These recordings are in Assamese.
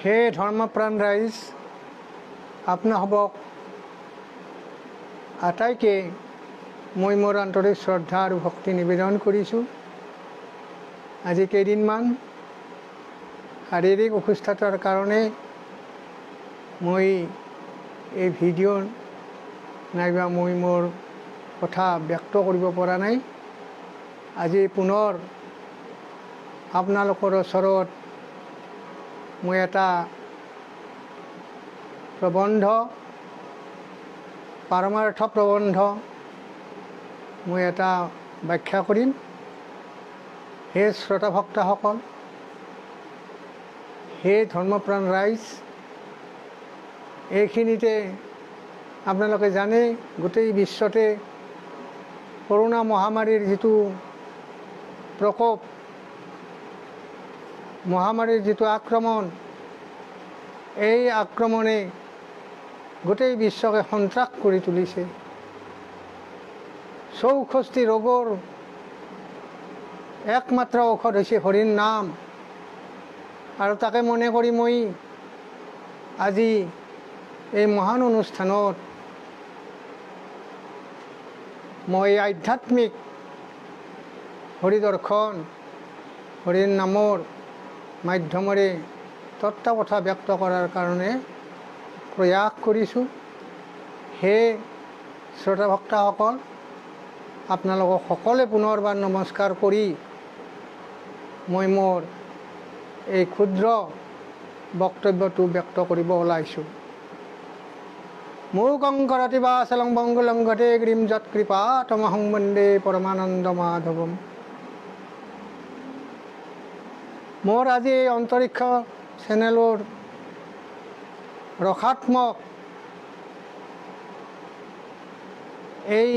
হে ধৰ্মপ্ৰাণ ৰাইজ, আপোনাসৱক আটাইকে মই মোৰ আন্তৰিক শ্ৰদ্ধা আৰু ভক্তি নিবেদন কৰিছোঁ। আজি কেইদিনমান শাৰীৰিক অসুস্থতাৰ কাৰণে মই এই ভিডিঅ' নাইবা মই মোৰ কথা ব্যক্ত কৰিব পৰা নাই। আজি পুনৰ আপোনালোকৰ ওচৰত মই এটা প্ৰবন্ধ, পাৰমাৰ্থ প্ৰবন্ধ মই এটা ব্যাখ্যা কৰিম। হে শ্ৰোতা ভক্তসকল, হে ধৰ্মপ্ৰাণ ৰাইজ, এইখিনিতে আপোনালোকে জানে গোটেই বিশ্বতে কৰোণা মহামাৰীৰ যিটো প্ৰকোপ, মহামাৰীৰ যিটো আক্ৰমণ, এই আক্ৰমণে গোটেই বিশ্বকে সন্ত্ৰাস কৰি তুলিছে। 64টি ৰোগৰ একমাত্ৰ ঔষধ হৈছে হৰিৰ নাম। আৰু তাকে মনে কৰি মই আজি এই মহান অনুষ্ঠানত মই আধ্যাত্মিক হৰি দৰ্শন, হৰিৰ নামৰ মাধ্যমেৰে তত্ত্ব কথা ব্যক্ত কৰাৰ কাৰণে প্ৰয়াস কৰিছোঁ। হে শ্ৰোতা ভক্তসকল, আপোনালোকক সকলোৱে পুনৰবাৰ নমস্কাৰ কৰি মই মোৰ এই ক্ষুদ্ৰ বক্তব্যটো ব্যক্ত কৰিব ওলাইছোঁ। মূকং কৰতি বাচালং বংগুলং ঘটে গ্ৰীম যৎকৃপা তমহং বন্দে পৰমানন্দ মাধৱম। মোৰ আজি এই অন্তৰীক্ষ চেনেলৰ ৰসাত্মক এই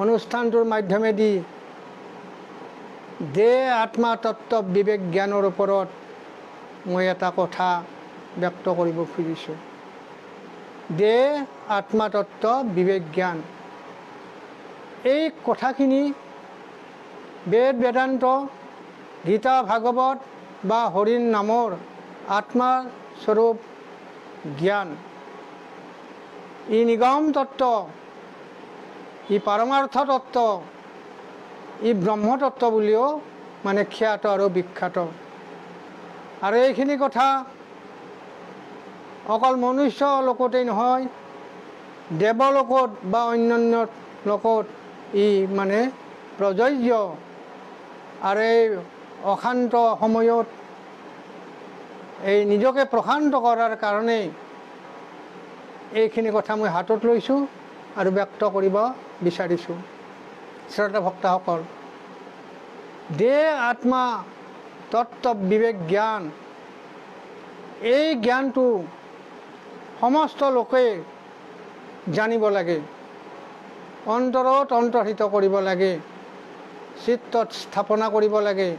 অনুষ্ঠানটোৰ মাধ্যমেদি দেহ আত্মা তত্ত্ব বিবেক জ্ঞানৰ ওপৰত মই এটা কথা ব্যক্ত কৰিব খুজিছোঁ। দেহ আত্মা তত্ত্ব বিবেক জ্ঞান, এই কথাখিনি বেদ বেদান্ত, গীতা ভাগৱত বা হৰিৰ নামৰ আত্মাৰ স্বৰূপ জ্ঞান, ই নিগম তত্ত্ব, ই পাৰমাৰ্থ তত্ত্ব, ই ব্ৰহ্মতত্ত্ব বুলিও মানে খ্যাত আৰু বিখ্যাত। আৰু এইখিনি কথা অকল মনুষ্য লোকতেই নহয়, দেৱলোকত বা অন্যান্য লোকত ই মানে প্ৰযোজ্য। আৰু এই অশান্ত সময়ত এই নিজকে প্ৰশান্ত কৰাৰ কাৰণে এইখিনি কথা মই হাতত লৈছোঁ আৰু ব্যক্ত কৰিব বিচাৰিছোঁ। শ্ৰোতা ভক্তসকল, দেহ আত্মা তত্ত্ব বিবেক জ্ঞান, এই জ্ঞানটো সমস্ত লোকে জানিব লাগে, অন্তৰত অন্তৰ্হিত কৰিব লাগে, চিত্তত স্থাপনা কৰিব লাগে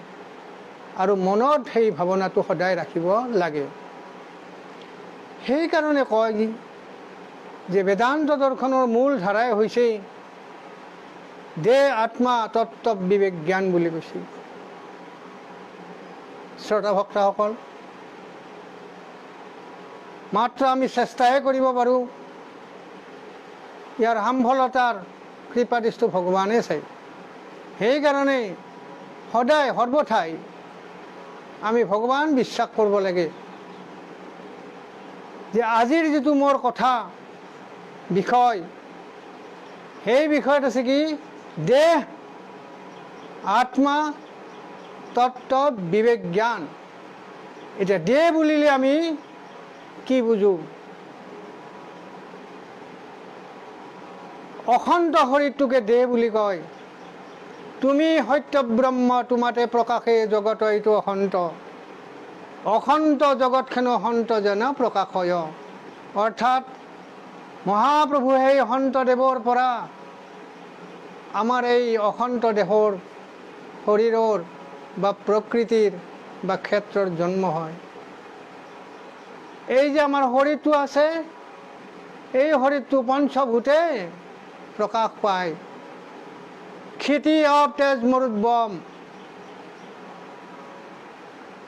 আৰু মনত সেই ভাৱনাটো সদায় ৰাখিব লাগে। সেইকাৰণে কয় যে বেদান্ত দৰ্শনৰ মূল ধাৰাই হৈছে দেহ আত্মা তত্ত্ব বিবেক জ্ঞান বুলি কৈছে। শ্ৰোতা ভক্তসকল, মাত্ৰ আমি চেষ্টাহে কৰিব পাৰোঁ, ইয়াৰ সামফলতাৰ কৃপাদৃষ্টি ভগৱানে চাই। সেইকাৰণে সদায় সৰ্বঠাই আমি ভগৱান বিশ্বাস কৰিব লাগে যে আজিৰ যিটো মোৰ কথা বিষয়, সেই বিষয়ত আছে কি দেহ আত্মা তত্ত্ব বিবেক জ্ঞান। এতিয়া দেহ বুলিলে আমি কি বুজোঁ? অখণ্ড শৰীৰটোকে দেহ বুলি কয়। তুমি সত্য ব্ৰহ্ম, তোমাতে প্ৰকাশে জগত এইটো অখণ্ড, অখণ্ড জগতখনো অখণ্ড যেন প্ৰকাশয়। অৰ্থাৎ মহাপ্ৰভু সেই সন্তদেৱৰ পৰা আমাৰ এই অখণ্ড দেহৰ শৰীৰৰ বা প্ৰকৃতিৰ বা ক্ষেত্ৰৰ জন্ম হয়। এই যে আমাৰ শৰীৰটো আছে, এই শৰীৰটো পঞ্চভূতে প্ৰকাশ পায়। ক্ষিতি অব তেজ মৰুদ্বম,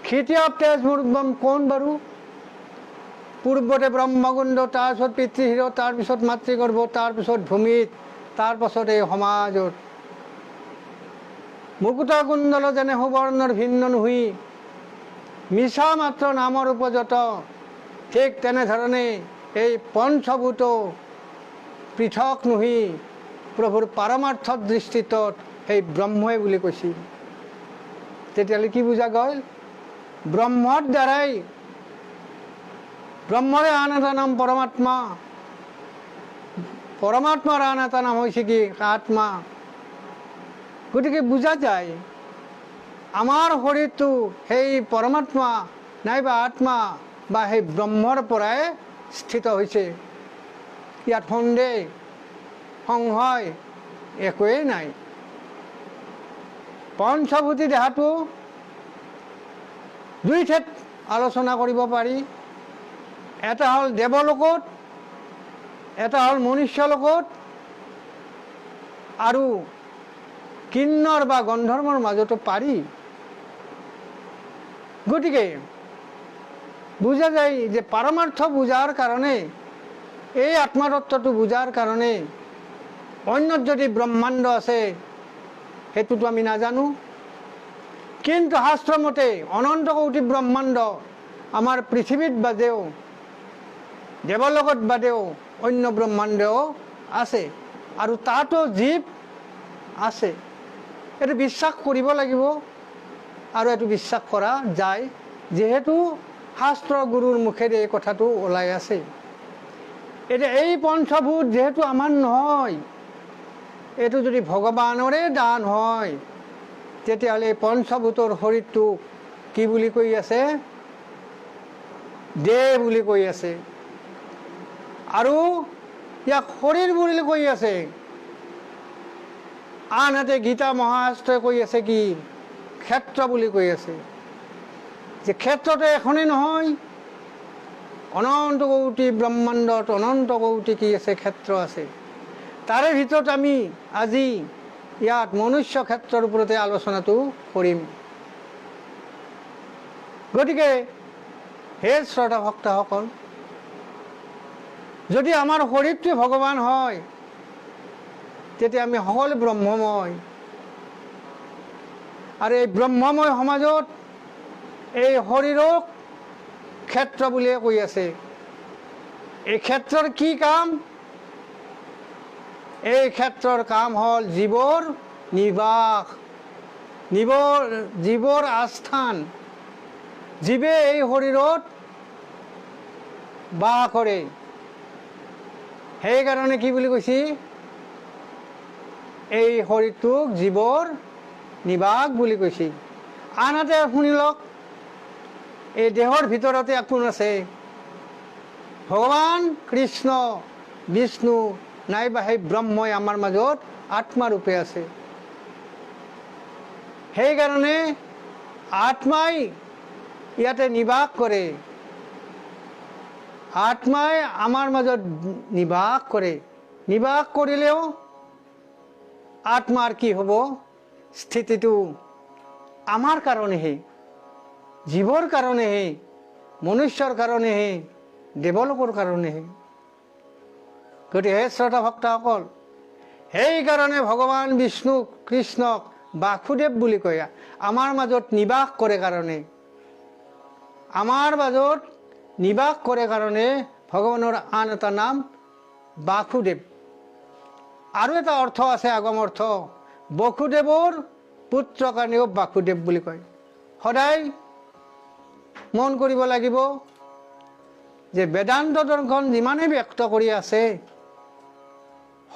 খেতিয়ক তেজ মোৰ কোন বাৰু? পূৰ্বতে ব্ৰহ্মকুণ্ড, তাৰপিছত পিতৃশিৰ, তাৰপিছত মাতৃগৰ্ভ, তাৰপিছত ভূমিত, তাৰপাছত এই সমাজত। মুকুট কুণ্ডল যেনে সুবৰ্ণৰ ভিন্ন নুহি, মিছা মাত্ৰ নামৰ উপযত। ঠিক তেনেধৰণে এই পঞ্চভূত পৃথক নুহি প্ৰভুৰ পাৰমাৰ্থ দৃষ্টিত সেই ব্ৰহ্মই বুলি কৈছিল। তেতিয়াহ'লে কি বুজা গ'ল? ব্ৰহ্মৰ দ্বাৰাই, ব্ৰহ্মৰে আন এটা নাম পৰমাত্মা, পৰমাত্মাৰ আন এটা নাম হৈছে কি? আত্মা। গতিকে বুজা যায় আমাৰ শৰীৰটো সেই পৰমাত্মা নাইবা আত্মা বা সেই ব্ৰহ্মৰ পৰাই স্থিত হৈছে। ইয়াত সন্দেহ সংশয় একোৱেই নাই। পঞ্চভূতি দেহাটো দুই ঠাইত আলোচনা কৰিব পাৰি। এটা হ'ল দেৱলোকত, এটা হ'ল মনুষ্য লোকত, আৰু কিন্নৰ বা গন্ধৰ্বৰ মাজতো পাৰি। গতিকে বুজা যায় যে পাৰমাৰ্থ বুজাৰ কাৰণে, এই আত্মতত্ত্বটো বুজাৰ কাৰণে অন্যত যদি ব্ৰহ্মাণ্ড আছে সেইটোতো আমি নাজানো, কিন্তু শাস্ত্ৰমতে অনন্ত কোটি ব্ৰহ্মাণ্ড আমাৰ পৃথিৱীত বাদেও, দেৱলোকত বাদেও অন্য ব্ৰহ্মাণ্ডও আছে, আৰু তাতো জীৱ আছে। এইটো বিশ্বাস কৰিব লাগিব, আৰু এইটো বিশ্বাস কৰা যায় যিহেতু শাস্ত্ৰ গুৰুৰ মুখেৰে এই কথাটো ওলাই আছে। এতিয়া এই পঞ্চভূত যেহেতু আমাৰ নহয়, এইটো যদি ভগৱানৰে দান হয়, তেতিয়াহ'লে এই পঞ্চভূতৰ শৰীৰটোক কি বুলি কৈ আছে? দেহ বুলি কৈ আছে, আৰু ইয়াক শৰীৰ বুলি কৈ আছে। আনহাতে গীতা মহাশাস্ত্ৰই কৈ আছে কি? ক্ষেত্ৰ বুলি কৈ আছে। যে ক্ষেত্ৰটো এখনেই নহয়, অনন্ত কোটি ব্ৰহ্মাণ্ডত অনন্ত কোটি কি আছে? ক্ষেত্ৰ আছে। তাৰে ভিতৰত আমি আজি ইয়াত মনুষ্য ক্ষেত্ৰৰ ওপৰতে আলোচনাটো কৰিম। গতিকে হে শ্ৰদ্ধা ভক্তসকল, যদি আমাৰ শৰীৰটোৱে ভগৱান হয়, তেতিয়া আমি সকলো ব্ৰহ্মময়। আৰু এই ব্ৰহ্মময় সমাজত এই শৰীৰক ক্ষেত্ৰ বুলিয়ে কৈ আছে। এই ক্ষেত্ৰৰ কি কাম? এই ক্ষেত্ৰৰ কাম হ'ল জীৱৰ নিবাস, জীৱৰ আস্থান। জীৱে এই শৰীৰত বাস কৰে। সেইকাৰণে কি বুলি কৈছে? এই শৰীৰটোক জীৱৰ নিবাস বুলি কৈছে। আনহাতে শুনি লওক, এই দেহৰ ভিতৰতে কোন আছে? ভগৱান কৃষ্ণ, বিষ্ণু নাইবা সেই ব্ৰহ্মই আমাৰ মাজত আত্মাৰূপে আছে। সেইকাৰণে আত্মাই ইয়াতে নিবাস কৰে, আত্মাই আমাৰ মাজত নিবাস কৰে। নিবাস কৰিলেও আত্মাৰ কি হ'ব? স্থিতিটো আমাৰ কাৰণেহে, জীৱৰ কাৰণেহে, মনুষ্যৰ কাৰণেহে, দেৱলোকৰ কাৰণেহে। গতিকে হে শ্ৰদ্ধা ভক্তসকল, সেইকাৰণে ভগৱান বিষ্ণু কৃষ্ণক বাসুদেৱ বুলি কয়। আমাৰ মাজত নিবাস কৰে কাৰণে, আমাৰ মাজত নিবাস কৰে কাৰণে ভগৱানৰ আন এটা নাম বাসুদেৱ। আৰু এটা অৰ্থ আছে, আগম অৰ্থ, বসুদেৱৰ পুত্ৰ কাৰণেও বাসুদেৱ বুলি কয়। সদায় মন কৰিব লাগিব যে বেদান্ত দৰ্শন যিমানেই ব্যক্ত কৰি আছে,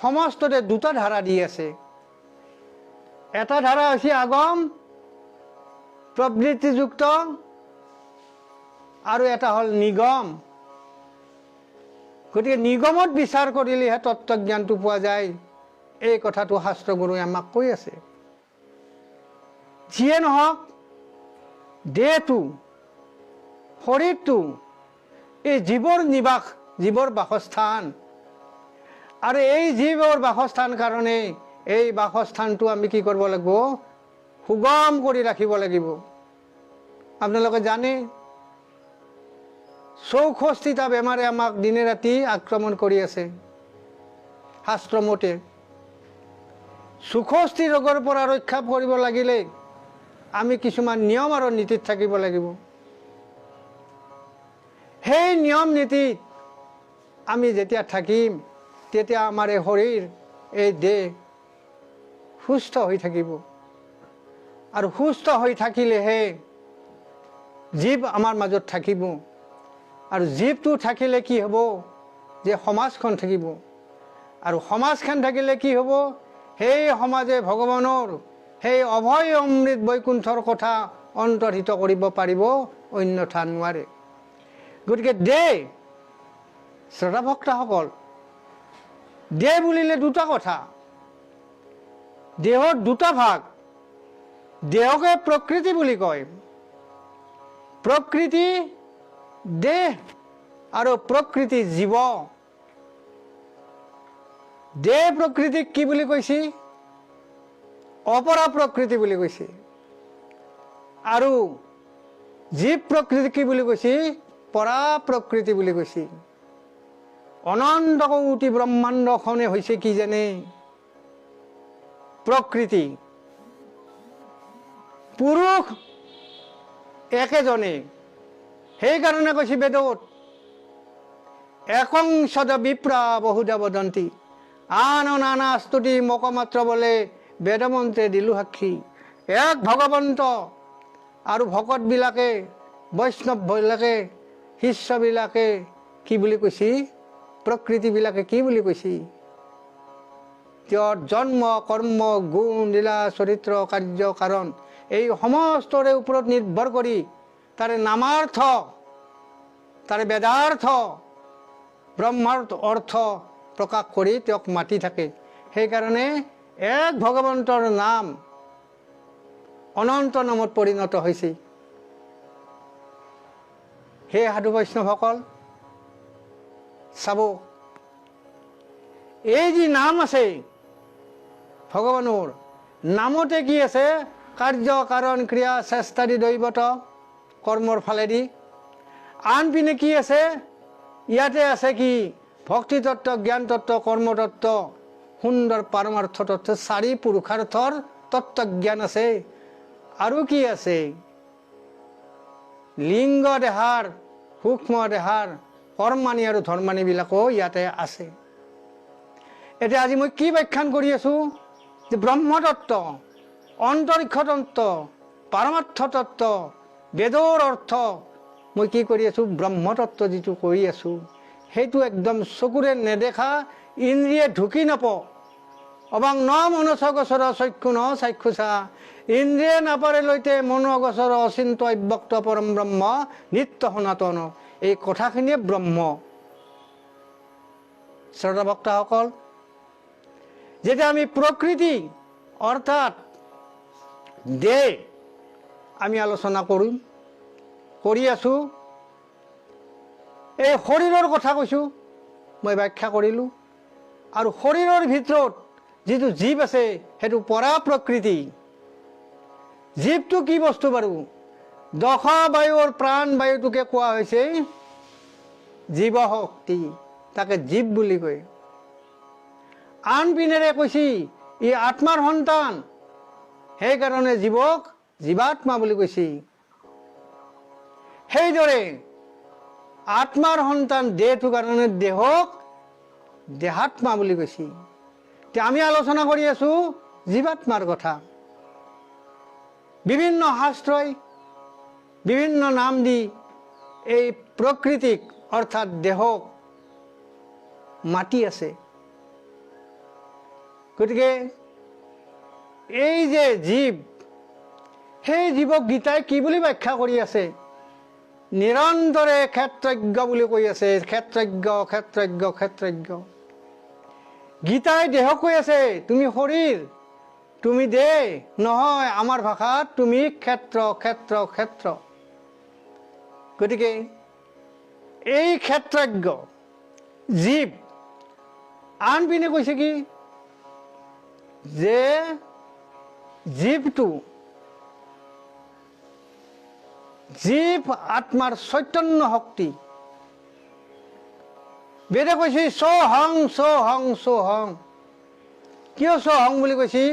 সমস্ততে দুটা ধাৰা দি আছে। এটা ধাৰা হৈছে আগম প্ৰবৃত্তিযুক্ত, আৰু এটা হ'ল নিগম। গতিকে নিগমত বিচাৰ কৰিলেহে তত্ত্বজ্ঞানটো পোৱা যায়। এই কথাটো শাস্ত্ৰগুৰুৱে আমাক কৈ আছে। যিয়ে নহওক, দেহটো, শৰীৰটো এই জীৱৰ নিবাস, জীৱৰ বাসস্থান। আৰু এই জীৱৰ বাসস্থান কাৰণে এই বাসস্থানটো আমি কি কৰিব লাগিব? সুগম কৰি ৰাখিব লাগিব। আপোনালোকে জানে 64টা বেমাৰে আমাক দিনে ৰাতি আক্ৰমণ কৰি আছে। শাস্ত্ৰ মতে 64 ৰোগৰ পৰা ৰক্ষা কৰিব লাগিলে আমি কিছুমান নিয়ম আৰু নীতিত থাকিব লাগিব। সেই নিয়ম নীতিত আমি যেতিয়া থাকিম তেতিয়া আমাৰ এই শৰীৰ এই দেহ সুস্থ হৈ থাকিব। আৰু সুস্থ হৈ থাকিলেহে জীৱ আমাৰ মাজত থাকিব। আৰু জীৱটো থাকিলে কি হ'ব যে সমাজখন থাকিব। আৰু সমাজখন থাকিলে কি হ'ব সেই সমাজে ভগৱানৰ সেই অভয় অমৃত বৈকুণ্ঠৰ কথা অন্তৰ্হিত কৰিব পাৰিব, অন্যথা নোৱাৰে। গতিকে দেহ শ্ৰদ্ধা ভক্তসকল, দেহ বুলিলে দুটা কথা। দেহৰ দুটা ভাগ। দেহকে প্ৰকৃতি বুলি কয়। প্ৰকৃতি দেহ আৰু প্ৰকৃতি জীৱ। দেহ প্ৰকৃতিক কি বুলি কৈছে? অপৰা প্ৰকৃতি বুলি কৈছে। আৰু জীৱ প্ৰকৃতি কি বুলি কৈছে? পৰা প্ৰকৃতি বুলি কৈছে। অনন্ত কোটি ব্ৰহ্মাণ্ডখনে হৈছে কি জানে? প্ৰকৃতি। পুৰুষ একেজনে। সেইকাৰণে কৈছে বেদত একং সদ বিপ্ৰা বহুধা বদন্তি। আন নানা স্তুতি মোক মাত্ৰ বোলে বেদমন্ত্ৰে দিলো সাক্ষী। এক ভগৱন্ত আৰু ভকতবিলাকে বৈষ্ণৱবিলাকে শিষ্যবিলাকে কি বুলি কৈছে? প্ৰকৃতিবিলাকে কি বুলি কৈছে? তেওঁৰ জন্ম কৰ্ম গুণ লীলা চৰিত্ৰ কাৰ্য কাৰণ এই সমস্তৰে ওপৰত নিৰ্ভৰ কৰি তাৰে নামাৰ্থ তাৰে বেদাৰ্থ ব্ৰহ্মাৰ্থ অৰ্থ প্ৰকাশ কৰি তেওঁক মাতি থাকে। সেইকাৰণে এক ভগৱন্তৰ নাম অনন্ত নামত পৰিণত হৈছে। হে সাধু বৈষ্ণৱসকল, চাব এই যি নাম আছে ভগৱানৰ নামতে কি আছে? কাৰ্য কাৰণ ক্ৰিয়া চেষ্টাদি দৈৱত কৰ্মৰ ফালেদি। আনপিনে কি আছে? ইয়াতে আছে কি? ভক্তি তত্ত্ব, জ্ঞান তত্ত্ব, কৰ্মতত্ত্ব, সুন্দৰ পাৰমাৰ্থ তত্ত্ব, 4 পুৰুষাৰ্থৰ তত্ত্বজ্ঞান আছে। আৰু কি আছে? লিংগ দেহাৰ সূক্ষ্ম দেহাৰ কৰ্মাণী আৰু ধৰ্মাণীবিলাকো ইয়াতে আছে। এতিয়া আজি মই কি ব্যাখ্যান কৰি আছো? যে ব্ৰহ্মতত্ত্ব, অন্তৰিক্ষ তত্ত্ব, পাৰমাৰ্থ তত্ত্ব, বেদৰ অৰ্থ মই কি কৰি আছো? ব্ৰহ্মতত্ত্ব যিটো কৰি আছো সেইটো একদম চকুৰে নেদেখা, ইন্দ্ৰিয়ে ঢুকি নাপাওঁ। অবাং ন মনস গোচৰ চক্ষু ন চাক্ষুষা। ইন্দ্ৰিয়ে নাপাৰে লৈতে মন অগোচৰ অচিন্ত অব্যক্ত পৰম ব্ৰহ্ম নিত্য সনাতন। এই কথাখিনিয়ে ব্ৰহ্ম। শ্ৰদ্ধা ভক্তসকল, যেতিয়া আমি প্ৰকৃতি অৰ্থাৎ দেহ আমি আলোচনা কৰি আছো, এই শৰীৰৰ কথা কৈছো, মই ব্যাখ্যা কৰিলোঁ। আৰু শৰীৰৰ ভিতৰত যিটো জীৱ আছে সেইটো পৰা প্ৰকৃতি। জীৱটো কি বস্তু বাৰু? দশা বায়ুৰ প্ৰাণ বায়ুটোকে কোৱা হৈছে জীৱ শক্তি, তাকে জীৱ বুলি কয়। আনপিনেৰে কৈছি ই আত্মাৰ সন্তান, সেইকাৰণে জীৱক জীৱাত্মা বুলি কৈছে। সেইদৰে আত্মাৰ সন্তান দেহটো কাৰণে দেহক দেহাত্মা বুলি কৈছে। এতিয়া আমি আলোচনা কৰি আছো জীৱাত্মাৰ কথা। বিভিন্ন শাস্ত্ৰই বিভিন্ন নাম দি এই প্ৰকৃতিক অৰ্থাৎ দেহক মাতি আছে। গতিকে এই যে জীৱ, সেই জীৱক গীতাই কি বুলি ব্যাখ্যা কৰি আছে? নিৰন্তৰে ক্ষেত্ৰজ্ঞ বুলি কৈ আছে। ক্ষেত্ৰজ্ঞ ক্ষেত্ৰজ্ঞ ক্ষেত্ৰজ্ঞ। গীতাই দেহক কৈ আছে তুমি শৰীৰ, তুমি দেহ নহয়, আমাৰ ভাষাত তুমি ক্ষেত্ৰ ক্ষেত্ৰ ক্ষেত্ৰ। গতিকে এই ক্ষেত্ৰজ্ঞ জীৱ। আনপিনে কৈছে কি? যে জীৱটো জীৱ আত্মাৰ চৈতন্য শক্তি। বেদে কৈছে সোহং সোহং সোহং। কিয় সোহং বুলি কৈছে?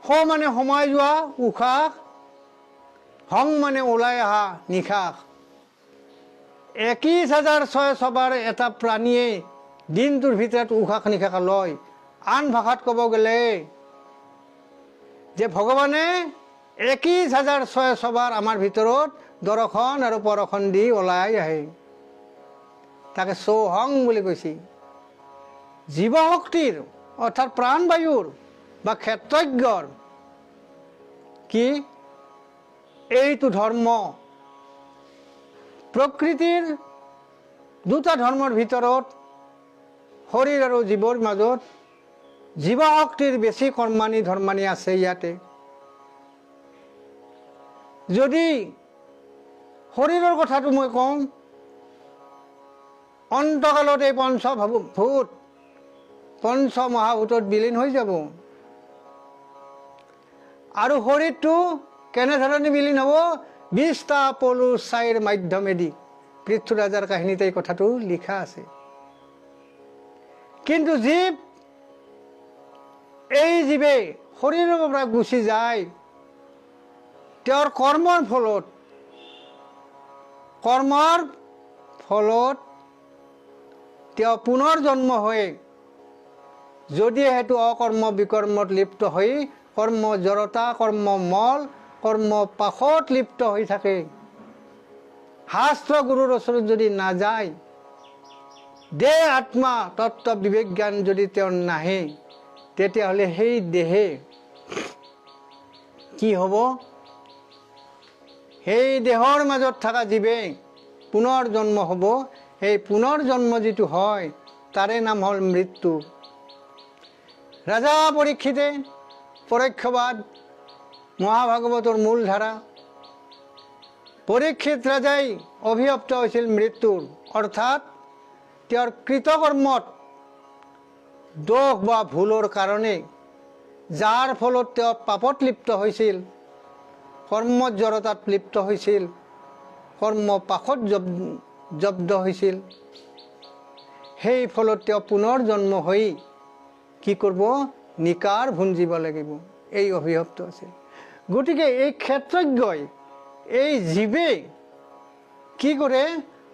স মানে সোমাই যোৱা উশাহ, হং মানে ওলাই অহা নিশাস। 21,600 এটা প্ৰাণীয়ে দিনটোৰ ভিতৰত উশাহ নিশাস লয়। আন ভাষাত ক'ব গ'লে যে ভগৱানে 21,600 আমাৰ ভিতৰত দৰ্শন আৰু পৰশন দি ওলাই আহে। তাকে সোহং বুলি কৈছে। জীৱশক্তিৰ অৰ্থাৎ প্ৰাণবায়ুৰ বা ক্ষেত্ৰজ্ঞৰ কি এইটো ধৰ্ম। প্ৰকৃতিৰ দুটা ধৰ্মৰ ভিতৰত শৰীৰ আৰু জীৱৰ মাজত জীৱশক্তিৰ বেছি কৰ্মানী ধৰ্মানী আছে ইয়াতে। যদি শৰীৰৰ কথাটো মই কওঁ, অন্তকালত এই পঞ্চভূত পঞ্চ মহাভূতত বিলীন হৈ যাব। আৰু শৰীৰটো কেনেধৰণে বিলীন হ'ব? 20টা পলু ছাইৰ মাধ্যমেদি। পৃথ্বীৰাজাৰ কাহিনীতে এই কথাটো লিখা আছে। কিন্তু জীৱ, এই জীৱে শৰীৰৰ পৰা গুচি যায় তেওঁৰ কৰ্মৰ ফলত তেওঁ পুনৰ জন্ম হৈ যদি সেইটো অকৰ্ম বিকৰ্মত লিপ্ত হৈ কৰ্ম জড়তা, কৰ্ম মল, কৰ্ম পাশত লিপ্ত হৈ থাকে, শাস্ত্ৰ গুৰুৰ ওচৰত যদি নাযায়, দেহ আত্মা তত্ত্ব বিবেক জ্ঞান যদি তেওঁৰ নাহে, তেতিয়াহ'লে সেই দেহে কি হ'ব? সেই দেহৰ মাজত থকা জীৱে পুনৰ জন্ম হ'ব। সেই পুনৰ জন্ম যিটো হয় তাৰে নাম হ'ল মৃত্যু। ৰাজা পৰীক্ষিতে পৰোক্ষবাদ মহাভাগৱতৰ মূল ধাৰা। পৰীক্ষিত ৰাজাই অভিশপ্ত হৈছিল মৃত্যুৰ, অৰ্থাৎ তেওঁৰ কৃতকৰ্মত দোষ বা ভুলৰ কাৰণে, যাৰ ফলত তেওঁ পাপত লিপ্ত হৈছিল, কৰ্মত জড়তাত লিপ্ত হৈছিল, কৰ্ম পাশত জব্দ হৈছিল। সেই ফলত তেওঁ পুনৰ জন্ম হৈ কি কৰিব? নিকাৰ ভুঞ্জিব লাগিব। এই অভিশপ্ত আছিল। গতিকে এই ক্ষেত্ৰজ্ঞই, এই জীৱে কি কৰে?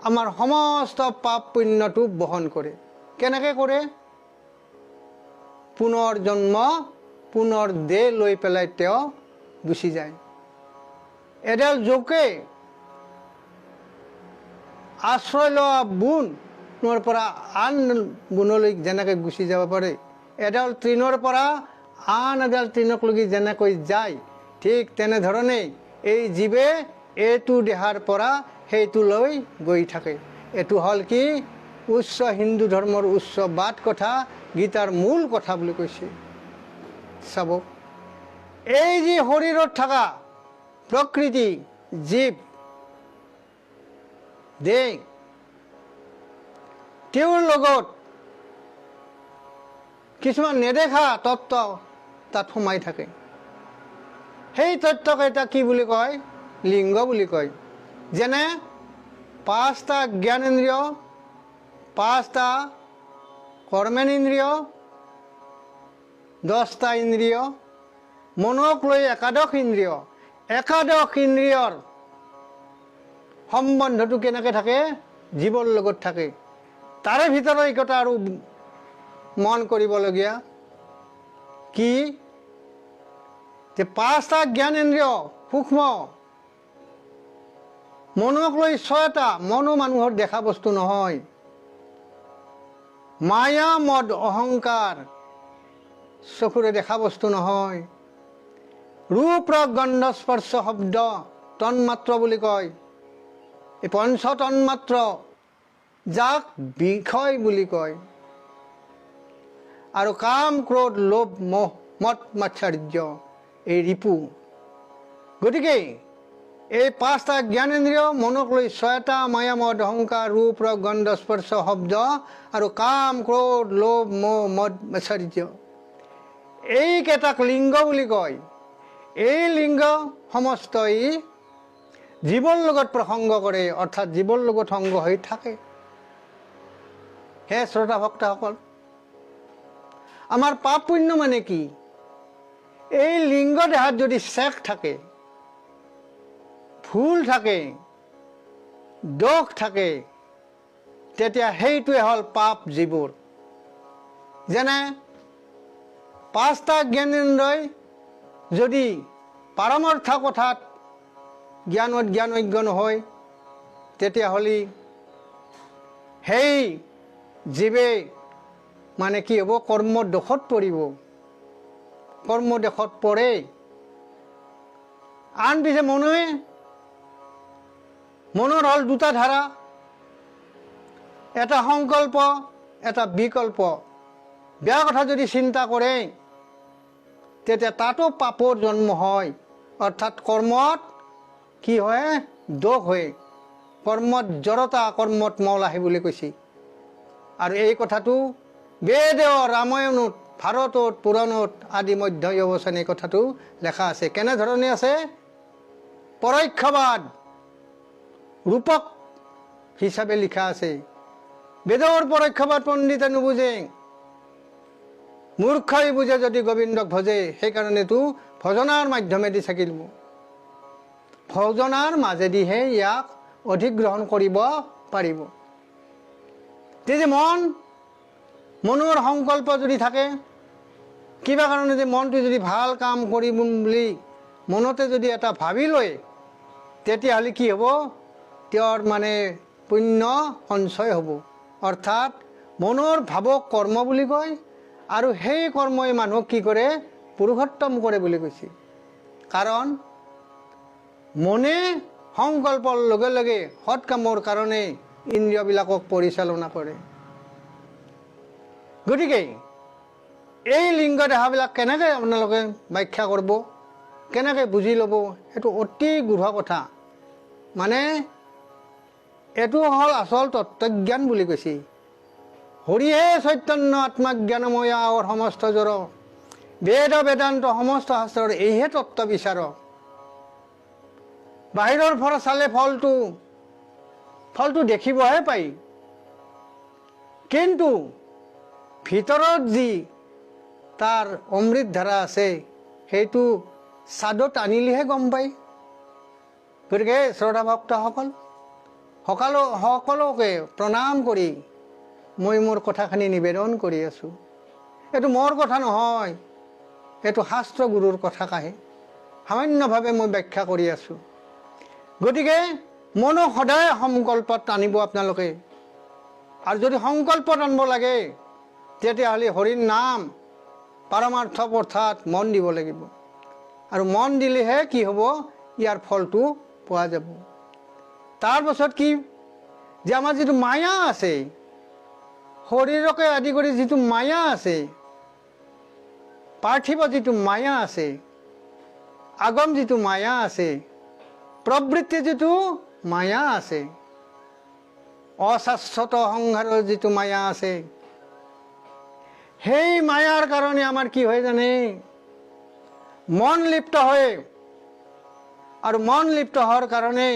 আমাৰ সমস্ত পাপ পুণ্যটো বহন কৰে। কেনেকৈ কৰে? পুনৰ জন্ম, পুনৰ দেহ লৈ পেলাই তেওঁ গুচি যায়। এডাল জোকে আশ্ৰয় লোৱা বুনৰ পৰা আন বুনলৈ যেনেকৈ গুচি যাব পাৰে, এডাল তৃণৰ পৰা আন এডাল তৃণকলৈকে যেনেকৈ যায়, ঠিক তেনেধৰণে এই জীৱে এইটো দেহাৰ পৰা সেইটোলৈ গৈ থাকে। এইটো হ'ল কি? উচ্চ হিন্দু ধৰ্মৰ উচ্চ বাদ কথা, গীতাৰ মূল কথা বুলি কৈছে। চাব, এই যি শৰীৰত থকা প্ৰকৃতি, জীৱ, দেহ, তেওঁৰ লগত কিছুমান নেদেখা তত্ত্ব তাত সোমাই থাকে। সেই তত্ত্বকেইটা কি বুলি কয়? লিংগ বুলি কয়। যেনে 5টা জ্ঞানেন্দ্ৰিয়, 5টা কৰ্মেন্দ্ৰিয়, 10টা ইন্দ্ৰিয়, মনক লৈ 11 ইন্দ্ৰিয়। 11 ইন্দ্ৰিয়ৰ সম্বন্ধটো কেনেকৈ থাকে? জীৱৰ লগত থাকে। তাৰে ভিতৰত এই কথা আৰু মন কৰিবলগীয়া কি? যে 5টা জ্ঞানেন্দ্ৰিয় সূক্ষ্ম, মনক লৈ 6টা। মনো মানুহৰ দেখা বস্তু নহয়। মায়া, মদ, অহংকাৰ চকুৰে দেখা বস্তু নহয়। ৰূপ, ৰস, গন্ধ, স্পৰ্শ, শব্দ তন্মাত্ৰ বুলি কয়। এই পঞ্চ তন্মাত্ৰ, যাক বিষয় বুলি কয়। আৰু কাম, ক্ৰোধ, লোভ, মোহ, মদ, মাৎসৰ্য, এই ৰিপু। গতিকে এই 5টা জ্ঞানেন্দ্ৰিয়, মনক লৈ 6টা, মায়া, মদ, অহংকাৰ, ৰূপ, ৰস, গন্ধ, স্পৰ্শ, শব্দ, আৰু কাম, ক্ৰোধ, লোভ, মোহ, মদ, মাৎসৰ্য, এইকেইটাক লিংগ বুলি কয়। এই লিংগ সমস্তই জীৱৰ লগত প্ৰসংগ কৰে, অৰ্থাৎ জীৱৰ লগত সংগ হৈ থাকে। হে শ্ৰোতা ভক্তসকল, আমাৰ পাপ পুণ্য মানে কি? এই লিংগ দেহাত যদি চেক থাকে, ভুল থাকে, দোষ থাকে, তেতিয়া সেইটোৱে হ'ল পাপ জীৱৰ। যেনে পাঁচটা জ্ঞানেন্দ্ৰই যদি পাৰমাৰ্থ কথাত জ্ঞানজ্ঞ নহয়, তেতিয়াহ'লে সেই জীৱে মানে কি হ'ব? কৰ্মদোষত পৰিব, কৰ্মদোষত পৰে। আন পিছে মনৰ হ'ল দুটা ধাৰা, এটা সংকল্প, এটা বিকল্প। বেয়া কথা যদি চিন্তা কৰে, তেতিয়া তাতো পাপৰ জন্ম হয়, অৰ্থাৎ কৰ্মত কি হয়? দোষ হয়। কৰ্মত জড়তা, কৰ্মত মল আহে বুলি কৈছে। আৰু এই কথাটো বেদেও, ৰামায়ণত, ভাৰতত, পুৰাণত আদি মধ্য অৱসান এই কথাটো লেখা আছে। কেনেধৰণে আছে? পৰোক্ষবাদ ৰূপক হিচাপে লিখা আছে। বেদৰ পৰোক্ষবাদ পণ্ডিতে নুবুজে, মূৰ্খই বুজে যদি গোবিন্দক ভজে। সেইকাৰণেতো ভজনাৰ মাধ্যমেদি থাকিব, ভজনাৰ মাজেদিহে ইয়াক অধিগ্ৰহণ কৰিব পাৰিব। তেতিয়া মনৰ সংকল্প যদি থাকে, কিবা কাৰণে যে মনটো যদি ভাল কাম কৰিম বুলি মনতে যদি এটা ভাবি লয়, তেতিয়াহ'লে কি হ'ব? তেওঁৰ মানে পুণ্য সঞ্চয় হ'ব। অৰ্থাৎ মনৰ ভাৱক কৰ্ম বুলি কয়, আৰু সেই কৰ্মই মানুহক কি কৰে? পুৰুষোত্তম কৰে বুলি কৈছে। কাৰণ মনে সংকল্পৰ লগে লগে সৎ কামৰ কাৰণে ইন্দ্ৰিয়বিলাকক পৰিচালনা কৰে। গতিকে এই লিংগ দেহাবিলাক কেনেকৈ আপোনালোকে ব্যাখ্যা কৰিব, কেনেকৈ বুজি ল'ব, সেইটো অতি গূঢ় কথা। মানে এইটো হ'ল আচল তত্ত্বজ্ঞান বুলি কৈছে। হৰিহে চৈতন্য আত্মাজ্ঞানময়া আৰু সমস্ত জড়, বেদ বেদান্ত সমস্ত শাস্ত্ৰৰ এইহে তত্ত্ব বিচাৰ। বাহিৰৰ পৰা চালে ফলটো দেখিবহে পাই, কিন্তু ভিতৰত যি তাৰ অমৃত ধাৰা আছে, সেইটো স্বাদত আনিলেহে গম পায়। গতিকে শ্ৰদ্ধা ভক্তসকল, সকলোকে প্ৰণাম কৰি মই মোৰ কথাখিনি নিবেদন কৰি আছোঁ। এইটো মোৰ কথা নহয়, এইটো শাস্ত্ৰ গুৰুৰ কথা কাহে সামান্যভাৱে মই ব্যাখ্যা কৰি আছোঁ। গতিকে মনক সদায় সংকল্পত আনিব আপোনালোকে। আৰু যদি সংকল্পত আনিব লাগে, তেতিয়াহ'লে হৰিৰ নাম পাৰমাৰ্থ অৰ্থাৎ মন দিব লাগিব। আৰু মন দিলেহে কি হ'ব? ইয়াৰ ফলটো পোৱা যাব। তাৰপাছত কি? যে আমাৰ যিটো মায়া আছে, শৰীৰকে আদি কৰি যিটো মায়া আছে, পাৰ্থিৱ যিটো মায়া আছে, আগম যিটো মায়া আছে, প্ৰবৃত্তি যিটো মায়া আছে, অশাশ্বত সংসাৰৰ যিটো মায়া আছে, সেই মায়াৰ কাৰণে আমাৰ কি হয় জানে? মন লিপ্ত হয়। আৰু মন লিপ্ত হোৱাৰ কাৰণে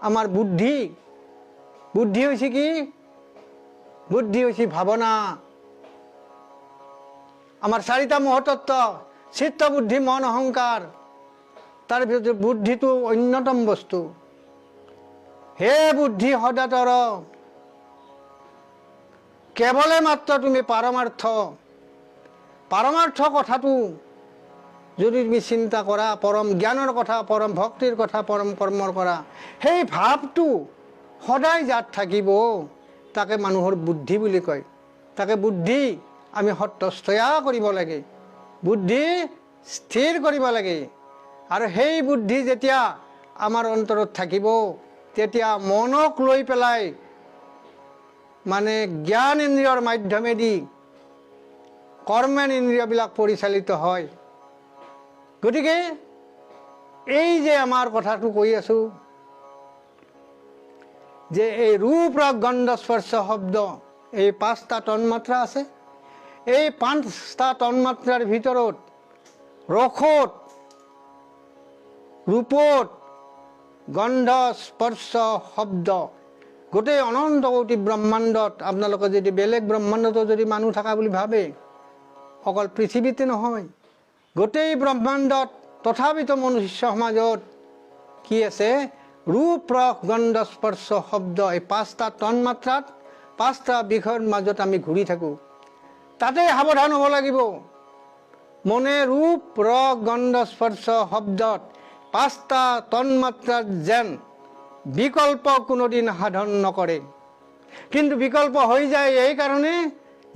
আমাৰ বুদ্ধি হৈছে কি? বুদ্ধি হৈছে ভাৱনা। আমাৰ চাৰিটা মহতত্ব, চিত্ত, বুদ্ধি, মন, অহংকাৰ। তাৰ ভিতৰত বুদ্ধিটো অন্যতম বস্তু। হে বুদ্ধি সদাতৰ, কেৱলে মাত্ৰ তুমি পাৰমাৰ্থ কথাটো যদি তুমি চিন্তা কৰা, পৰম জ্ঞানৰ কথা, পৰম ভক্তিৰ কথা, পৰম কৰ্মৰ কৰা, সেই ভাৱটো সদায় যাত থাকিব, তাকে মানুহৰ বুদ্ধি বুলি কয়। তাকে বুদ্ধি আমি সত্যস্থয়া কৰিব লাগে, বুদ্ধি স্থিৰ কৰিব লাগে। আৰু সেই বুদ্ধি যেতিয়া আমাৰ অন্তৰত থাকিব, তেতিয়া মনক লৈ পেলাই মানে জ্ঞান ইন্দ্ৰিয়ৰ মাধ্যমেদি কৰ্মেন ইন্দ্ৰিয়বিলাক পৰিচালিত হয়। গতিকে এই যে আমাৰ কথাটো কৈ আছোঁ, যে এই ৰূপ ৰস গন্ধ স্পৰ্শ শব্দ, এই পাঁচটা তন্মাত্ৰা আছে। এই পাঁচটা তন্মাত্ৰাৰ ভিতৰত ৰসত, ৰূপত, গন্ধ স্পৰ্শ শব্দ গোটেই অনন্ত কোটি ব্ৰহ্মাণ্ডত আপোনালোকে যদি বেলেগ ব্ৰহ্মাণ্ডতো যদি মানুহ থকা বুলি ভাবে, অকল পৃথিৱীতে নহয় গোটেই ব্ৰহ্মাণ্ডত তথাপিতো মনুষ্য সমাজত কি আছে? ৰূপ ৰস গন্ধ স্পৰ্শ শব্দ, এই পাঁচটা তন্মাত্ৰাত পাঁচটা বিষয়ৰ মাজত আমি ঘূৰি থাকোঁ। তাতে সাৱধান হ'ব লাগিব। মনে ৰূপ ৰস গন্ধ স্পৰ্শ শব্দত পাঁচটা তন্মাত্ৰাত যেন বিকল্প কোনোদিন সাধন নকৰে। কিন্তু বিকল্প হৈ যায় এই কাৰণে,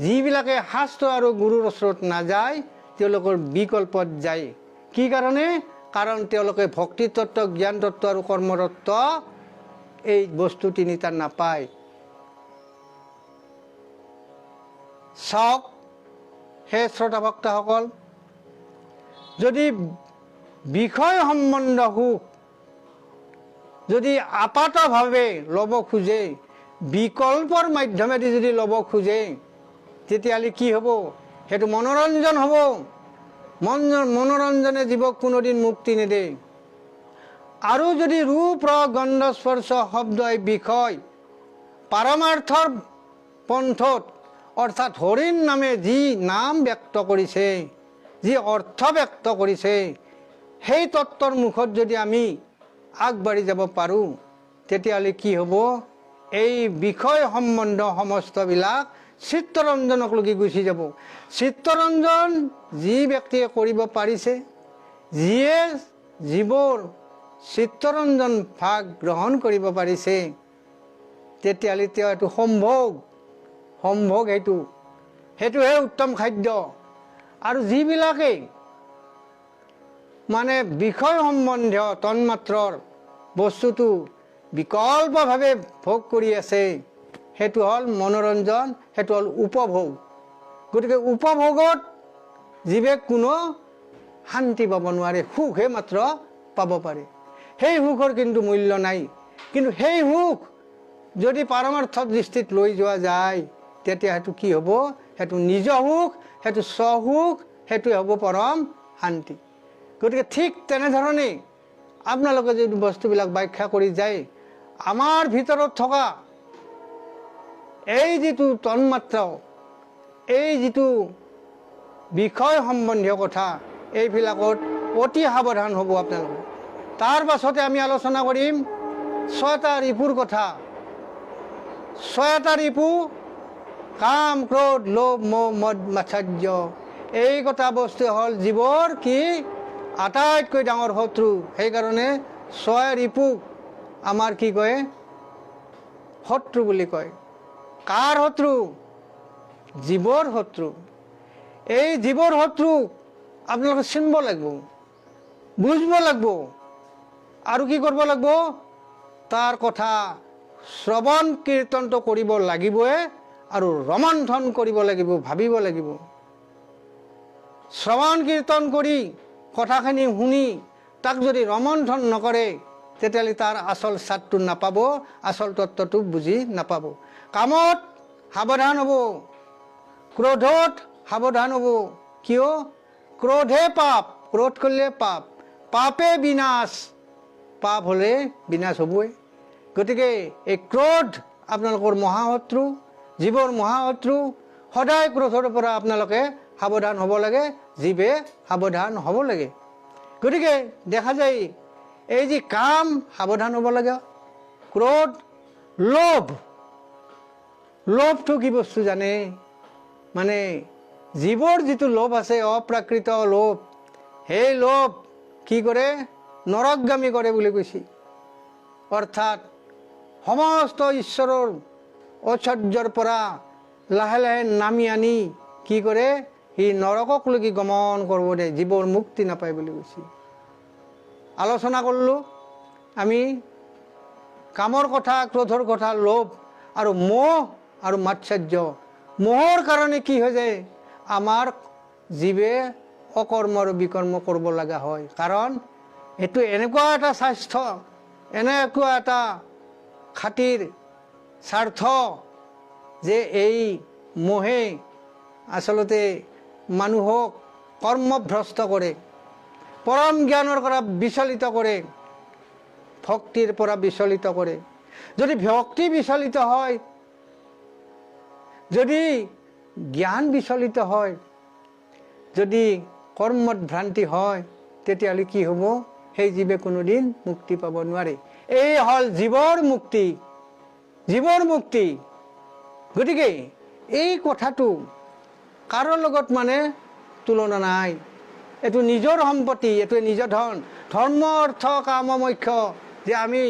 যিবিলাকে শাস্ত্ৰ আৰু গুৰুৰ ওচৰত নাযায় তেওঁলোকৰ বিকল্পত যায়। কি কাৰণে? কাৰণ তেওঁলোকে ভক্তি তত্ত্ব, জ্ঞান তত্ত্ব আৰু কৰ্মতত্ত্ব এই বস্তু তিনিটা নাপায়। চাওক হে শ্ৰোতা ভক্তসকল, যদি বিষয় সম্বন্ধ সুখ যদি আপাতভাৱে ল'ব খোজে, বিকল্পৰ মাধ্যমেদি যদি ল'ব খোজে, তেতিয়াহ'লে কি হ'ব? সেইটো মনোৰঞ্জন হ'ব। মনোৰঞ্জনে জীৱক কোনোদিন মুক্তি নিদিয়ে। আৰু যদি ৰূপ ৰস গন্ধ স্পৰ্শ শব্দ এই বিষয় পাৰমাৰ্থৰ পন্থত, অৰ্থাৎ হৰিৰ নামে যি নাম ব্যক্ত কৰিছে, যি অৰ্থ ব্যক্ত কৰিছে, সেই তত্ত্বৰ মুখত যদি আমি আগবাঢ়ি যাব পাৰোঁ, তেতিয়াহ'লে কি হ'ব? এই বিষয় সম্বন্ধ সমস্তবিলাক চিত্তৰঞ্জনক লগি গুচি যাব। চিত্তৰঞ্জন যি ব্যক্তিয়ে কৰিব পাৰিছে, যিয়ে জীৱৰ চিত্তৰঞ্জন ভাগ গ্ৰহণ কৰিব পাৰিছে, তেতিয়াহ'লে তেওঁ এইটো সম্ভোগ সেইটোহে উত্তম খাদ্য। আৰু যিবিলাকে মানে বিষয় সম্বন্ধীয় তন্মাত্ৰৰ বস্তুটো বিকল্পভাৱে ভোগ কৰি আছে, সেইটো হ'ল মনোৰঞ্জন, সেইটো হ'ল উপভোগ। গতিকে উপভোগত জীৱে কোনো শান্তি পাব নোৱাৰে, সুখহে মাত্ৰ পাব পাৰে। সেই সুখৰ কিন্তু মূল্য নাই। কিন্তু সেই সুখ যদি পাৰমাৰ্থ দৃষ্টিত লৈ যোৱা যায়, তেতিয়া সেইটো কি হ'ব? সেইটো নিজ সুখ, সেইটো স্বসুখ, সেইটোৱে হ'ব পৰম শান্তি। গতিকে ঠিক তেনেধৰণেই আপোনালোকে যদি বস্তুবিলাক ব্যাখ্যা কৰি যায়, আমাৰ ভিতৰত থকা এই যিটো তন্মাত্ৰা, এই যিটো বিষয় সম্বন্ধীয় কথা, এইবিলাকত অতি সাৱধান হ'ব আপোনালোকে। তাৰ পাছতে আমি আলোচনা কৰিম ছয়টা ৰিপুৰ কথা। ছয়টা ৰিপু কাম, ক্ৰোধ, লোভ, মোহ, মদ, মাৎসৰ্য। এই কথা বস্তু হ'ল জীৱৰ কি আটাইতকৈ ডাঙৰ শত্ৰু। সেইকাৰণে ছয় ৰিপুক আমাৰ কি কয়? শত্ৰু বুলি কয়। কাৰ শত্ৰু? জীৱৰ শত্ৰু। এই জীৱৰ শত্ৰু আপোনালোকে চিনিব লাগিব, বুজিব লাগিব। আৰু কি কৰিব লাগিব? তাৰ কথা শ্ৰৱণ কীৰ্তনটো কৰিব লাগিবই, আৰু ৰমন্থন কৰিব লাগিব, ভাবিব লাগিব। শ্ৰৱণ কীৰ্তন কৰি কথাখিনি শুনি তাক যদি ৰমন্থন নকৰে, তেতিয়াহ'লে তাৰ আচল স্বাদটো নাপাব, আচল তত্ত্বটো বুজি নাপাব। কামত সাৱধান হ'ব, ক্ৰোধত সাৱধান হ'ব। কিয়? ক্ৰোধে পাপ, ক্ৰোধ কৰিলে পাপ, পাপে বিনাশ, পাপ হ'লে বিনাশ হ'বই। গতিকে এই ক্ৰোধ আপোনালোকৰ মহাশত্ৰু, জীৱৰ মহাশত্ৰু। সদায় ক্ৰোধৰ পৰা আপোনালোকে সাৱধান হ'ব লাগে, জীৱে সাৱধান হ'ব লাগে। গতিকে দেখা যায় এই যি কাম সাৱধান হ'ব লাগে, ক্ৰোধ, লোভ। লোভটো কি বস্তু জানে? মানে জীৱৰ যিটো লোভ আছে, অপ্ৰাকৃত লোভ, সেই লোভ কি কৰে? নৰকগামী কৰে বুলি কৈছে। অৰ্থাৎ সমস্ত ঈশ্বৰৰ ঐশ্বৰ্যৰ পৰা লাহে লাহে নামি আনি কি কৰে? সি নৰকক লৈকে গমন কৰিব দে, জীৱৰ মুক্তি নাপায় বুলি কৈছে। আলোচনা কৰিলোঁ আমি কামৰ কথা, ক্ৰোধৰ কথা, লোভ আৰু মোহ আৰু মাৎসৰ্য। মোহৰ কাৰণে কি হৈ যায়? আমাৰ জীৱে অকৰ্ম আৰু বিকৰ্ম কৰিব লগা হয়। কাৰণ এইটো এনেকুৱা এটা স্বাস্থ্য, এনেকুৱা এটা খাতিৰ স্বাৰ্থ যে এই মোহে আচলতে মানুহক কৰ্মভ্ৰষ্ট কৰে, পৰম জ্ঞানৰ পৰা বিচলিত কৰে, ভক্তিৰ পৰা বিচলিত কৰে। যদি ভক্তি বিচলিত হয়, যদি জ্ঞান বিচলিত হয়, যদি কৰ্মত ভ্ৰান্তি হয়, তেতিয়াহ'লে কি হ'ব? সেই জীৱে কোনোদিন মুক্তি পাব নোৱাৰে। এই হ'ল জীৱৰ মুক্তি, জীৱৰ মুক্তি। গতিকে এই কথাটো কাৰো লগত মানে তুলনা নাই। এইটো নিজৰ সম্পত্তি, এইটো নিজৰ ধন। ধৰ্ম অৰ্থ কাম মোক্ষ, যে আমি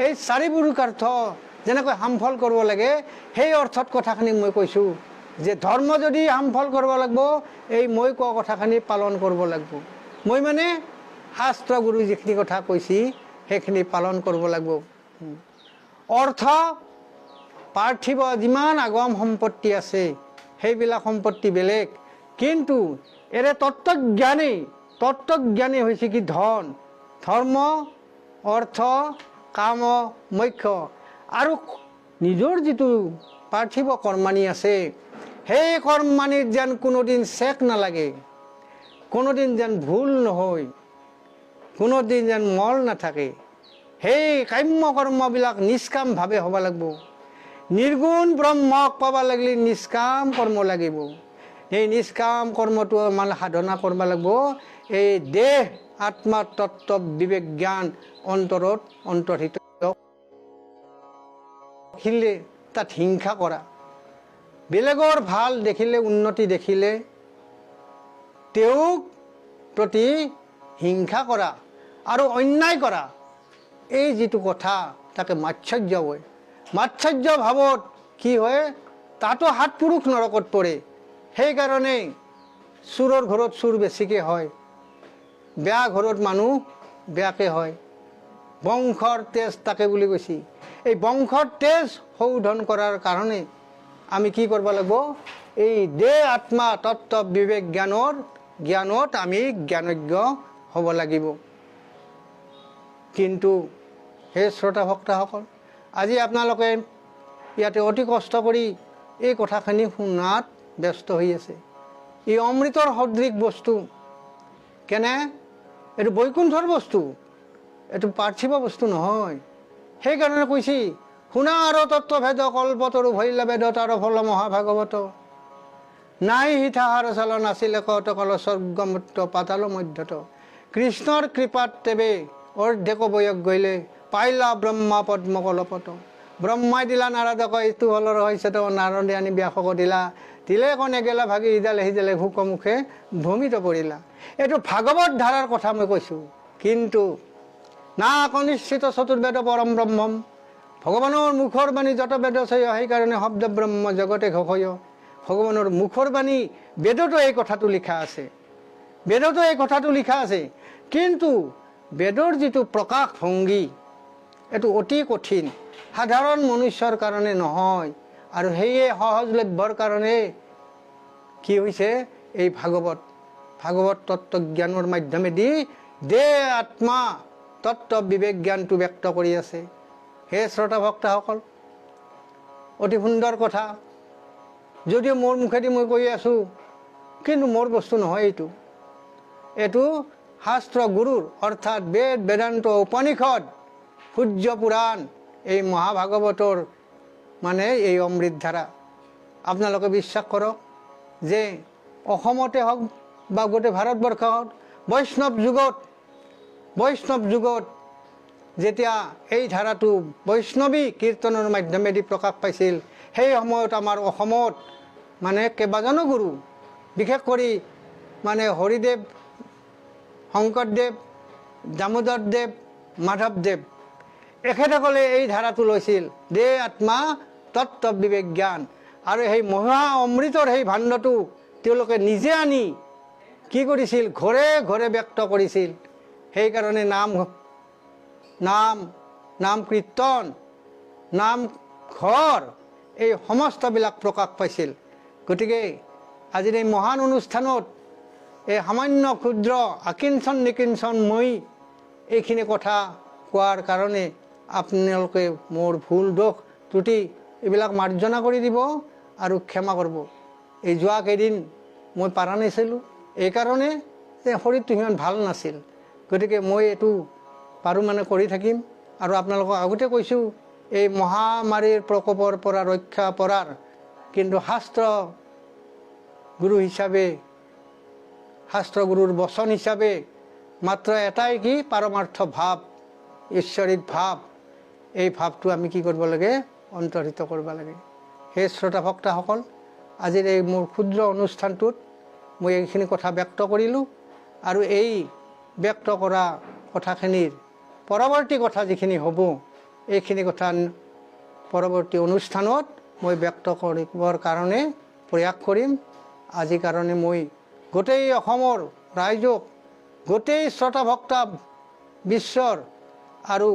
এই চাৰি পুৰুষাৰ্থ যেনেকৈ হামফল কৰিব লাগে, সেই অৰ্থত কথাখিনি মই কৈছোঁ যে ধৰ্ম যদি হামফল কৰিব লাগিব, এই মই কোৱা কথাখিনি পালন কৰিব লাগিব। মই মানে শাস্ত্ৰ গুৰু যিখিনি কথা কৈছি সেইখিনি পালন কৰিব লাগিব। অৰ্থ পাৰ্থিৱ যিমান আগম সম্পত্তি আছে সেইবিলাক সম্পত্তি বেলেগ, কিন্তু এৰে তত্ত্বজ্ঞানী হৈছে কি ধন। ধৰ্ম অৰ্থ কাম মোক্ষ, আৰু নিজৰ যিটো পাৰ্থিৱ কৰ্মানি আছে, সেই কৰ্মানিৰ যেন কোনোদিন চেক নালাগে, কোনোদিন যেন ভুল নহয়, কোনোদিন যেন মল নাথাকে। সেই কাম্য কৰ্মবিলাক নিষ্কামভাৱে হ'ব লাগিব। নিৰ্গুণ ব্ৰহ্মক পাব লাগিলে নিষ্কাম কৰ্ম লাগিব। এই নিষ্কাম কৰ্মটো মানে সাধনা কৰিব লাগিব। এই দেহ আত্মা তত্ত্ব বিবেক জ্ঞান অন্তৰত অন্তৰ্হিত দেখিলে তাত হিংসা কৰা, বেলেগৰ ভাল দেখিলে, উন্নতি দেখিলে তেওঁক প্ৰতি হিংসা কৰা আৰু অন্যায় কৰা, এই যিটো কথা তাকে মাৎসৰ্য হয়। মাৎসৰ্য ভাৱত কি হয়? তাতো সাত পুৰুষ নৰকত পৰে। সেইকাৰণে চোৰৰ ঘৰত চোৰ বেছিকৈ হয়, বেয়া ঘৰত মানুহ বেয়াকৈ হয়। বংশৰ তেজ তাকে বুলি কৈছে। এই বংশৰ তেজ শোধন কৰাৰ কাৰণে আমি কি কৰিব লাগিব? এই দেহ আত্মা তত্ত্ব বিবেক জ্ঞানত আমি জ্ঞানজ্ঞ হ'ব লাগিব। কিন্তু হে শ্ৰোতা ভক্তসকল, আজি আপোনালোকে ইয়াতে অতি কষ্ট কৰি এই কথাখিনি শুনাত ব্যস্ত হৈ আছে। এই অমৃতৰ সদৃশ বস্তু কেনে? এইটো বৈকুণ্ঠৰ বস্তু, এইটো পাৰ্থিৱ বস্তু নহয়। সেইকাৰণে কৈছে, শুনা আৰু তত্ত্বভেদ কল্পতৰু ভৈলা বেদ তাৰ ফল মহাভাগৱত। নাই হিতাহাৰ চাল নাছিলে কতকল স্বৰ্গমূত্ৰ পাতাল মধ্যত। কৃষ্ণৰ কৃপাত তেবে অৰ্ধেক বয়স গ'লে পাইলা ব্ৰহ্মা পদ্ম কলপত। ব্ৰহ্মাই দিলা নাৰদক এইটো হলৰ হৈছে তো, নাৰদে আনি ব্যাসক দিলা। তিলে কণে গেলা ভাগি ইডালে সিডালে ভোকমুখে ভূমিত পৰিলা। এইটো ভাগৱত ধাৰাৰ কথা মই কৈছোঁ। কিন্তু না কনিশ্চিত চতুৰ্বেদ পৰম ব্ৰহ্মম, ভগৱানৰ মুখৰ বাণী যত বেদ চয়, সেইকাৰণে শব্দ ব্ৰহ্ম জগতে ঘষয়। ভগৱানৰ মুখৰ বাণী, বেদতো এই কথাটো লিখা আছে, বেদতো এই কথাটো লিখা আছে। কিন্তু বেদৰ যিটো প্ৰকাশ ভংগী, এইটো অতি কঠিন, সাধাৰণ মনুষ্যৰ কাৰণে নহয়। আৰু সেয়ে সহজলভ্যৰ কাৰণে কি হৈছে? এই ভাগৱত তত্ত্বজ্ঞানৰ মাধ্যমেদি দেহ আত্মা তত্ত্ব বিবেক জ্ঞানটো ব্যক্ত কৰি আছে। হে শ্ৰোতা ভক্তসকল, অতি সুন্দৰ কথা। যদিও মোৰ মুখেদি মই কৈ আছোঁ, কিন্তু মোৰ বস্তু নহয় এইটো। এইটো শাস্ত্ৰ গুৰুৰ, অৰ্থাৎ বেদ বেদান্ত উপনিষদ সূৰ্য পুৰাণ, এই মহাভাগৱতৰ মানে এই অমৃত ধাৰা। আপোনালোকে বিশ্বাস কৰক যে অসমতে হওক বা গোটেই ভাৰতবৰ্ষত বৈষ্ণৱ যুগত যেতিয়া এই ধাৰাটো বৈষ্ণৱী কীৰ্তনৰ মাধ্যমেদি প্ৰকাশ পাইছিল, সেই সময়ত আমাৰ অসমত মানে কেইবাজনো গুৰু, বিশেষ কৰি মানে হৰিদেৱ, শংকৰদেৱ, দামোদৰদেৱ, মাধৱদেৱ, এখেতসকলে এই ধাৰাটো লৈছিল, দেহ আত্মা তত্ত্ব বিবেক জ্ঞান। আৰু সেই মহা অমৃতৰ সেই ভাণ্ডটো তেওঁলোকে নিজে আনি কি কৰিছিল? ঘৰে ঘৰে ব্যক্ত কৰিছিল। সেইকাৰণে নাম কীৰ্তন, নাম ঘৰ, এই সমস্তবিলাক প্ৰকাশ পাইছিল। গতিকে আজিৰ এই মহান অনুষ্ঠানত এই সামান্য ক্ষুদ্ৰ আকিঞ্চন নিকিঞ্চন মই এইখিনি কথা কোৱাৰ কাৰণে আপোনালোকে মোৰ ভুল দোষ ত্ৰুটি এইবিলাক মাৰ্জনা কৰি দিব আৰু ক্ষমা কৰিব। এই যোৱা কেইদিন মই পাৰা নাছিলোঁ, এইকাৰণে যে শৰীৰটো সিমান ভাল নাছিল। গতিকে মই এইটো পাৰোঁ মানে কৰি থাকিম। আৰু আপোনালোকক আগতে কৈছোঁ এই মহামাৰীৰ প্ৰকোপৰ পৰা ৰক্ষা পৰাৰ কিন্তু শাস্ত্ৰ গুৰু হিচাপে শাস্ত্ৰগুৰুৰ বচন হিচাপে মাত্ৰ এটাই কি পাৰমাৰ্থ ভাৱ ঈশ্বৰিক ভাৱ এই ভাৱটো আমি কি কৰিব লাগে অন্তৰ্হিত কৰিব লাগে। হে শ্ৰোতা ভক্তসকল আজিৰ এই মোৰ ক্ষুদ্ৰ অনুষ্ঠানটোত মই এইখিনি কথা ব্যক্ত কৰিলোঁ আৰু এই ব্যক্ত কৰা কথাখিনিৰ পৰৱৰ্তী কথা যিখিনি হ'ব এইখিনি কথা পৰৱৰ্তী অনুষ্ঠানত মই ব্যক্ত কৰিবৰ কাৰণে প্ৰয়াস কৰিম। আজিৰ কাৰণে মই গোটেই অসমৰ ৰাইজক গোটেই শ্ৰোতা ভক্ত বিশ্বৰ আৰু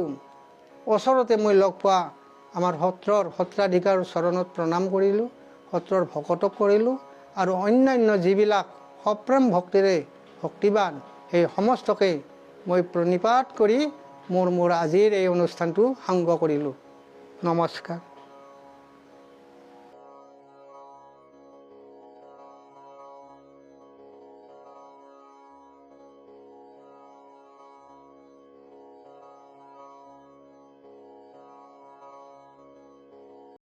ওচৰতে মই লগ পোৱা আমাৰ সত্ৰৰ সত্ৰাধিকাৰ চৰণত প্ৰণাম কৰিলোঁ, সত্ৰৰ ভকতক কৰিলোঁ আৰু অন্যান্য যিবিলাক সপ্ৰেম ভক্তিৰে ভক্তিবান সেই সমস্তকে মই প্ৰণিপাত কৰি মোৰ আজিৰ এই অনুষ্ঠানটো সাংগ কৰিলোঁ। নমস্কাৰ।